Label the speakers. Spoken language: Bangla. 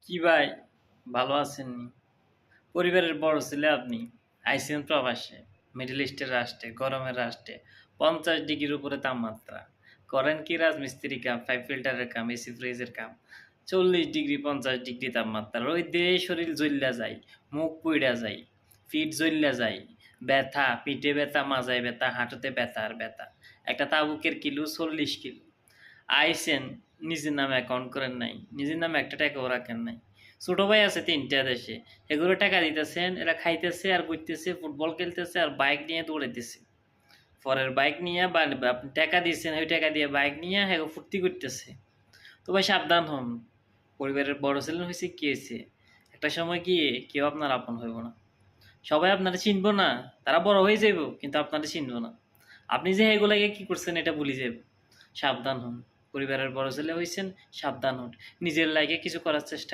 Speaker 1: কি ভাই, ভালো আছেননি? পরিবারের বড় ছেলে আপনি। আইসেন প্রবাসে, মিডল ইস্টের রাষ্ট্রে, গরমের রাষ্ট্রে, ৫০ ডিগ্রির উপরে তাপমাত্রা। করেন কি রাজমিস্ত্রি কাম, পাইপ ফিল্টারের কাম, এসি ফ্রিজের কাম। ৪০ ডিগ্রি ৫০ ডিগ্রি তাপমাত্রা। রোদে শরীর জ্বইল্লা যায়, মুখ পুইড়া যায়, পিঠ জ্বইল্লা যায়, ব্যথা, পিঠে ব্যথা, মাজায় ব্যথা, হাঁটুতে ব্যথা আর ব্যথা। একটা তাবুকের কিলো ৪০ কিলো। আইসেন, নিজের নামে অ্যাকাউন্ট করেন নাই, নিজের নামে একটা টাকাও রাখেন নাই। ছোট ভাই আছে ৩টা দেশে, এগুলো টাকা দিতেছেন, এরা খাইতেছে আর ঘুরতেছে, ফুটবল খেলতেছে আর বাইক নিয়ে দৌড়াইতেছে। পরের বাইক নিয়ে বা আপনি টাকা দিয়েছেন, ওই টাকা দিয়ে বাইক নিয়ে হ্যাঁ ফুর্তি করতেছে। তো ভাই সাবধান হন। পরিবারের বড় ছেলে হয়েছে কি হয়েছে, একটা সময় গিয়ে কেউ আপনার আপন হইব না। সবাই আপনারা চিনবো না, তারা বড় হয়ে যাইব কিন্তু আপনারা চিনবো না। আপনি যে এগুলাকে কি করছেন এটা ভুলে যাইব। সাবধান হন। পরিবারের বড় ছেলে হইছেন, সাবধান হন। নিজের লাইগে কিছু করার চেষ্টা